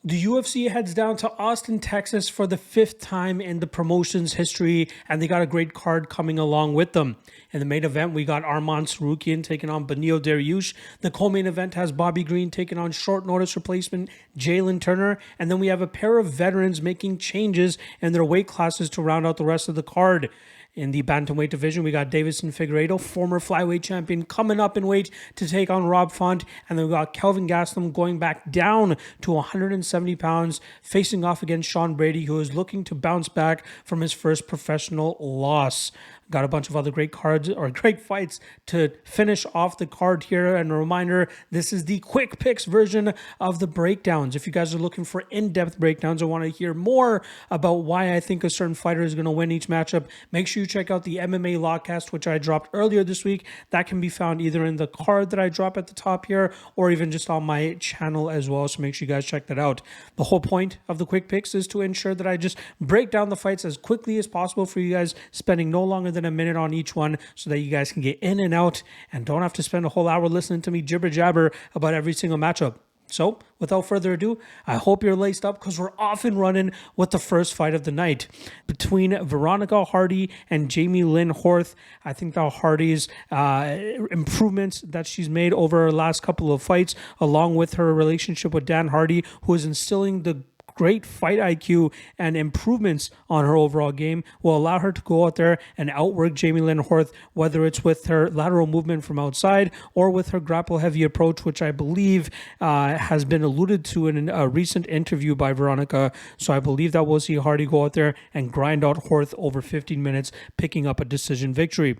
The UFC heads down to Austin, Texas for the 5th time in the promotion's history, and they got a great card coming along with them. In the main event, we got Arman Tsarukyan taking on Beneil Dariush. The co-main event has Bobby Green taking on short notice replacement Jalen Turner, and then we have a pair of veterans making changes in their weight classes to round out the rest of the card. In the bantamweight division, we got Davison Figueiredo, former flyweight champion, coming up in weight to take on Rob Font. And then we got Kelvin Gastelum going back down to 170 pounds, facing off against Sean Brady, who is looking to bounce back from his first professional loss. Got a bunch of other great cards or great fights to finish off the card here. And a reminder, this is the quick picks version of the breakdowns. If you guys are looking for in-depth breakdowns or want to hear more about why I think a certain fighter is going to win each matchup, make sure you check out the MMA Logcast, which I dropped earlier this week. That can be found either in the card that I drop at the top here or even just on my channel as well. So make sure you guys check that out. The whole point of the quick picks is to ensure that I just break down the fights as quickly as possible for you guys, spending no longer than a minute on each one so that you guys can get in and out and don't have to spend a whole hour listening to me jibber jabber about every single matchup. So, without further ado, I hope you're laced up because we're off and running with the first fight of the night between Veronica Hardy and Jamie Lynn Horth. I think that Hardy's improvements that she's made over her last couple of fights, along with her relationship with Dan Hardy, who is instilling the great fight IQ and improvements on her overall game, will allow her to go out there and outwork Jamie Lynn Horth, whether it's with her lateral movement from outside or with her grapple heavy approach, which I believe has been alluded to in a recent interview by Veronica. So I believe that we'll see Hardy go out there and grind out Horth over 15 minutes, picking up a decision victory.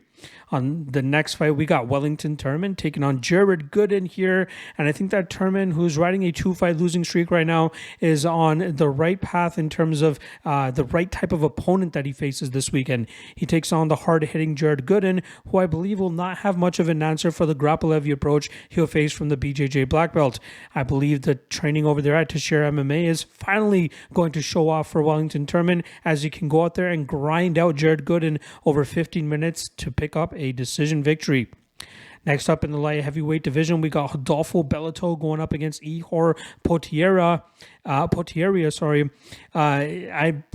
On the next fight, we got Wellington Turman taking on Jared Gooden here. And I think that Turman, who's riding a 2-fight losing streak right now, is on the right path in terms of the right type of opponent that he faces this weekend. He takes on the hard-hitting Jared Gooden, who I believe will not have much of an answer for the grapple-heavy approach he'll face from the BJJ black belt. I believe the training over there at Tashare MMA is finally going to show off for Wellington Turman, as he can go out there and grind out Jared Gooden over 15 minutes to pick up a decision victory. Next up in the light heavyweight division, we got Rodolfo Bellato going up against Ihor Potieria. I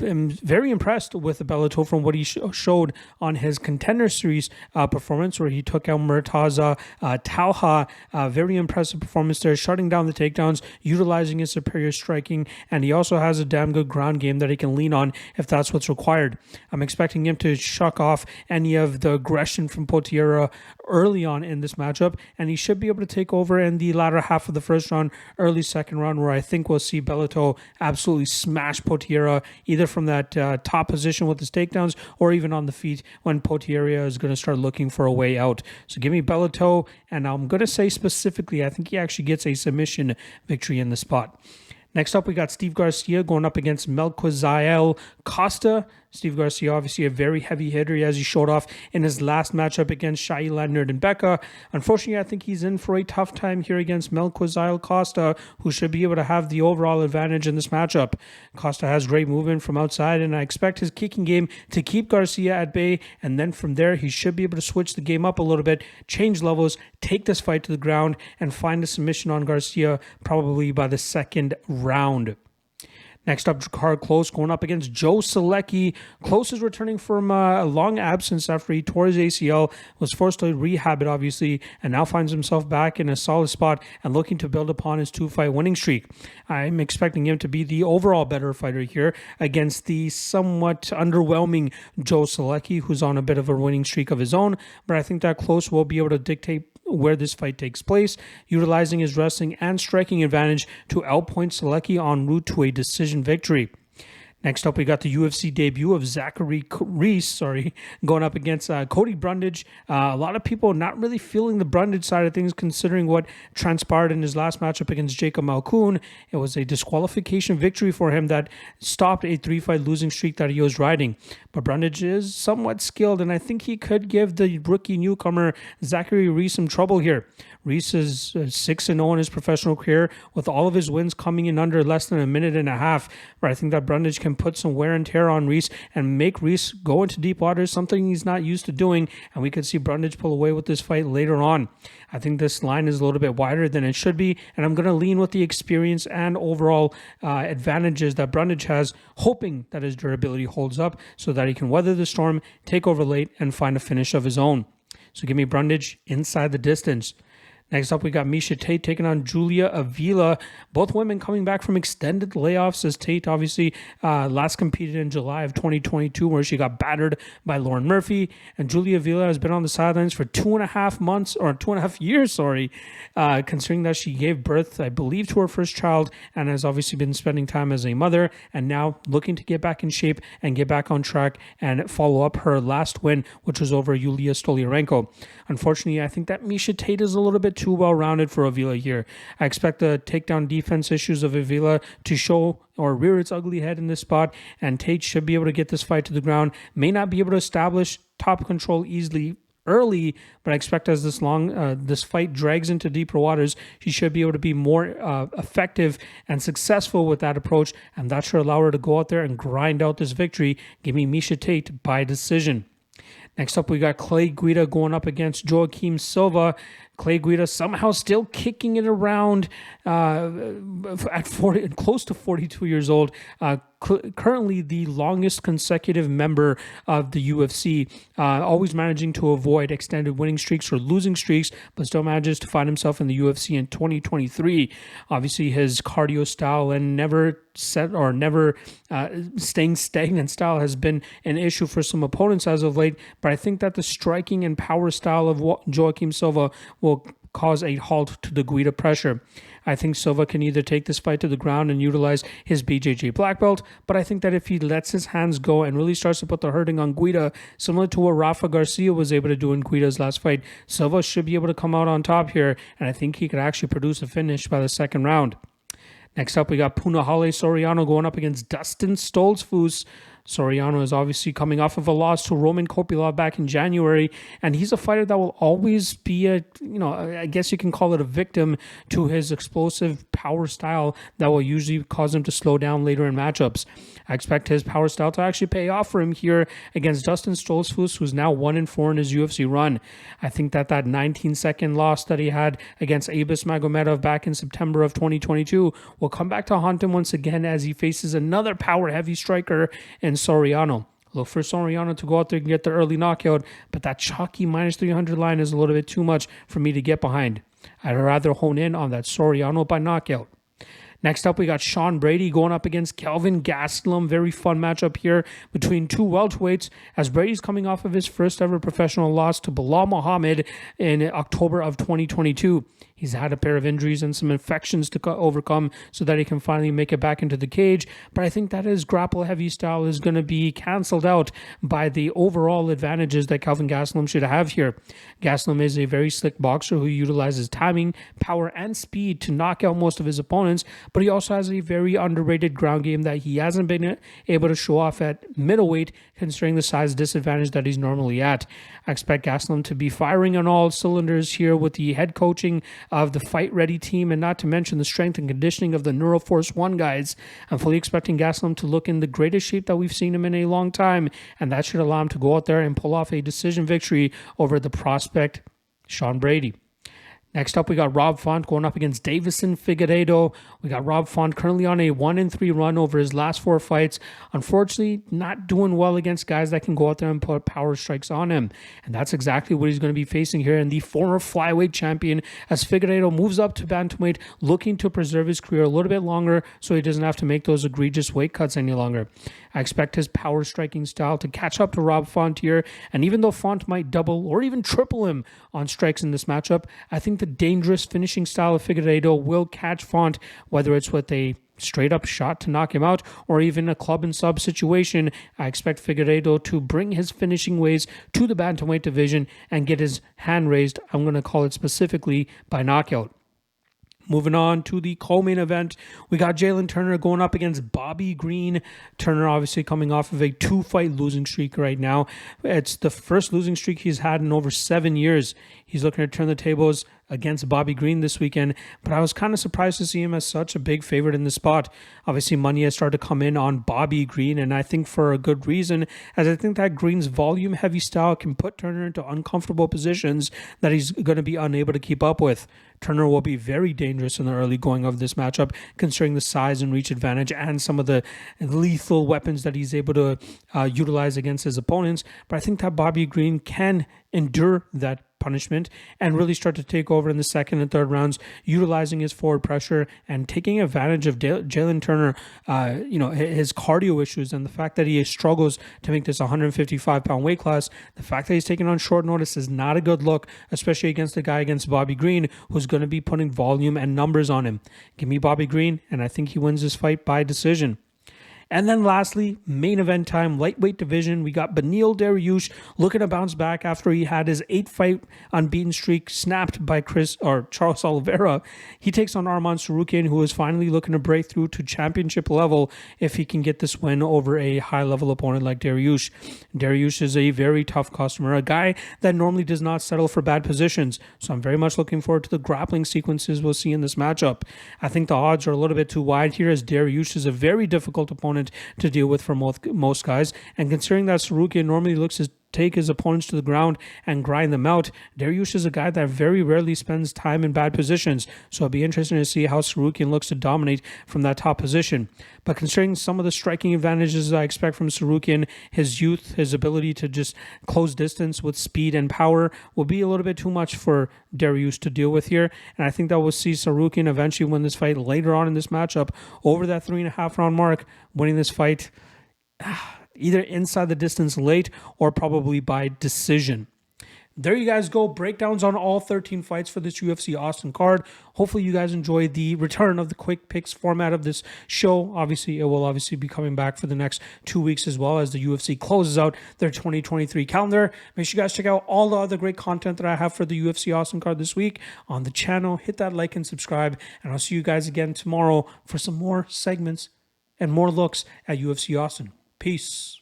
am very impressed with Bellato from what he showed on his Contender Series performance, where he took out Murtaza Talha. Very impressive performance there, shutting down the takedowns, utilizing his superior striking, and he also has a damn good ground game that he can lean on if that's what's required. I'm expecting him to shuck off any of the aggression from Potieria early on in this matchup, and he should be able to take over in the latter half of the first round, early second round, where I think we'll see Bellato absolutely smash Potieria either from that top position with his takedowns or even on the feet when Potieria is going to start looking for a way out. So give me Bellato, and I'm going to say specifically, I think he actually gets a submission victory in the spot. Next up, we got Steve Garcia going up against Melquizael Costa. Steve Garcia, obviously a very heavy hitter, as he showed off in his last matchup against Shai Leonard and Becca. Unfortunately, I think he's in for a tough time here against Melquizael Costa, who should be able to have the overall advantage in this matchup. Costa has great movement from outside, and I expect his kicking game to keep Garcia at bay, and then from there, he should be able to switch the game up a little bit, change levels, take this fight to the ground, and find a submission on Garcia probably by the second round. Next up, Klose going up against Joe Solecki. Klose is returning from a long absence after he tore his ACL, was forced to rehab it, obviously, and now finds himself back in a solid spot and looking to build upon his 2-fight winning streak. I'm expecting him to be the overall better fighter here against the somewhat underwhelming Joe Solecki, who's on a bit of a winning streak of his own, but I think that Klose will be able to dictate where this fight takes place, utilizing his wrestling and striking advantage to outpoint Solecki en route to a decision victory. Next up, we got the UFC debut of Reese, going up against Cody Brundage. A lot of people not really feeling the Brundage side of things, considering what transpired in his last matchup against Jacob Malkoun. It was a disqualification victory for him that stopped a 3-fight losing streak that he was riding. But Brundage is somewhat skilled, and I think he could give the rookie newcomer Zachary Reese some trouble here. Reese is 6-0 in his professional career, with all of his wins coming in under less than a minute and a half, where I think that Brundage can can put some wear and tear on Reese and make Reese go into deep waters, something he's not used to doing, and we could see Brundage pull away with this fight later on. I think this line is a little bit wider than it should be, and I'm going to lean with the experience and overall advantages that Brundage has, hoping that his durability holds up so that he can weather the storm, take over late, and find a finish of his own. So give me Brundage inside the distance. Next up, we got Miesha Tate taking on Julia Avila. Both women coming back from extended layoffs, as Tate obviously last competed in July of 2022, where she got battered by Lauren Murphy. And Julia Avila has been on the sidelines for 2.5 years, considering that she gave birth, I believe, to her first child and has obviously been spending time as a mother, and now looking to get back in shape and get back on track and follow up her last win, which was over Yulia Stoliarenko. Unfortunately, I think that Miesha Tate is a little bit too well-rounded for Avila here. I expect the takedown defense issues of Avila to show or rear its ugly head in this spot, and Tate should be able to get this fight to the ground. May not be able to establish top control easily early, but I expect as this fight drags into deeper waters, she should be able to be more effective and successful with that approach, and that should allow her to go out there and grind out this victory. Give me Miesha Tate by decision. Next up, we got Clay Guida going up against Joaquim Silva. Clay Guida somehow still kicking it around at close to 42 years old. Currently the longest consecutive member of the UFC, always managing to avoid extended winning streaks or losing streaks, but still manages to find himself in the UFC in 2023. Obviously, his cardio style and never staying stagnant style has been an issue for some opponents as of late, but I think that the striking and power style of Joaquim Silva will cause a halt to the Guida pressure. I think Silva can either take this fight to the ground and utilize his BJJ black belt, but I think that if he lets his hands go and really starts to put the hurting on Guida, similar to what Rafa Garcia was able to do in Guida's last fight, Silva should be able to come out on top here, and I think he could actually produce a finish by the second round. Next up, we got Punahele Soriano going up against Dustin Stoltzfus. Soriano is obviously coming off of a loss to Roman Kopylov back in January, and he's a fighter that will always be I guess you can call it a victim to his explosive power style that will usually cause him to slow down later in matchups. I expect his power style to actually pay off for him here against Dustin Stoltzfus, who's now 1-4 in his UFC run. I think that 19-second loss that he had against Abus Magomedov back in September of 2022 will come back to haunt him once again as he faces another power-heavy striker in Soriano. Look for Soriano to go out there and get the early knockout, but that chalky -300 line is a little bit too much for me to get behind. I'd rather hone in on that Soriano by knockout. Next up, we got Sean Brady going up against Kelvin Gastelum. Very fun matchup here between two welterweights, as Brady's coming off of his first ever professional loss to Bilal Muhammad in October of 2022. He's had a pair of injuries and some infections to overcome so that he can finally make it back into the cage. But I think that his grapple-heavy style is going to be canceled out by the overall advantages that Kelvin Gastelum should have here. Gastelum is a very slick boxer who utilizes timing, power, and speed to knock out most of his opponents, but he also has a very underrated ground game that he hasn't been able to show off at middleweight, considering the size disadvantage that he's normally at. I expect Gastelum to be firing on all cylinders here with the head coaching of the Fight Ready team, and not to mention the strength and conditioning of the Neuroforce 1 guys. I'm fully expecting Gastelum to look in the greatest shape that we've seen him in a long time, and that should allow him to go out there and pull off a decision victory over the prospect Sean Brady. Next up, we got Rob Font going up against Davison Figueiredo. We got Rob Font currently on a 1-3 run over his last 4 fights. Unfortunately, not doing well against guys that can go out there and put power strikes on him. And that's exactly what he's going to be facing here in the former flyweight champion, as Figueiredo moves up to bantamweight, looking to preserve his career a little bit longer so he doesn't have to make those egregious weight cuts any longer. I expect his power striking style to catch up to Rob Font here. And even though Font might double or even triple him on strikes in this matchup, I think the dangerous finishing style of Figueiredo will catch Font, whether it's with a straight up shot to knock him out or even a club and sub situation. I expect Figueiredo to bring his finishing ways to the bantamweight division and get his hand raised, I'm going to call it specifically, by knockout. Moving on to the co-main event, we got Jalen Turner going up against Bobby Green. Turner obviously coming off of a 2-fight losing streak right now. It's the first losing streak he's had in over 7 years. He's looking to turn the tables against Bobby Green this weekend, but I was kind of surprised to see him as such a big favorite in the spot. Obviously, money has started to come in on Bobby Green, and I think for a good reason, as I think that Green's volume-heavy style can put Turner into uncomfortable positions that he's going to be unable to keep up with. Turner will be very dangerous in the early going of this matchup, considering the size and reach advantage and some of the lethal weapons that he's able to utilize against his opponents. But I think that Bobby Green can endure that punishment and really start to take over in the second and third rounds, utilizing his forward pressure and taking advantage of Jalen Turner, his cardio issues and the fact that he struggles to make this 155-pound weight class. The fact that he's taking on short notice is not a good look, especially against a guy against Bobby Green who's going to be putting volume and numbers on him. Give me Bobby Green, and I think he wins this fight by decision. And then lastly, main event time, lightweight division. We got Dariush looking to bounce back after he had his 8-fight unbeaten streak snapped by Charles Oliveira. He takes on Arman Tsarukyan, who is finally looking to break through to championship level if he can get this win over a high-level opponent like Dariush. Dariush is a very tough customer, a guy that normally does not settle for bad positions. So I'm very much looking forward to the grappling sequences we'll see in this matchup. I think the odds are a little bit too wide here, as Dariush is a very difficult opponent to deal with for most guys, and considering that Tsarukyan normally looks to take his opponents to the ground and grind them out, Dariush is a guy that very rarely spends time in bad positions, so it'll be interesting to see how Tsarukyan looks to dominate from that top position. But considering some of the striking advantages I expect from Tsarukyan, his youth, his ability to just close distance with speed and power will be a little bit too much for Dariush to deal with here, and I think that we'll see Tsarukyan eventually win this fight later on in this matchup over that 3.5 round mark, winning this fight either inside the distance late or probably by decision. There you guys go. Breakdowns on all 13 fights for this UFC Austin card. Hopefully you guys enjoyed the return of the quick picks format of this show. Obviously, it will be coming back for the next 2 weeks as well as the UFC closes out their 2023 calendar. Make sure you guys check out all the other great content that I have for the UFC Austin card this week on the channel. Hit that like and subscribe, and I'll see you guys again tomorrow for some more segments and more looks at UFC Austin. Peace.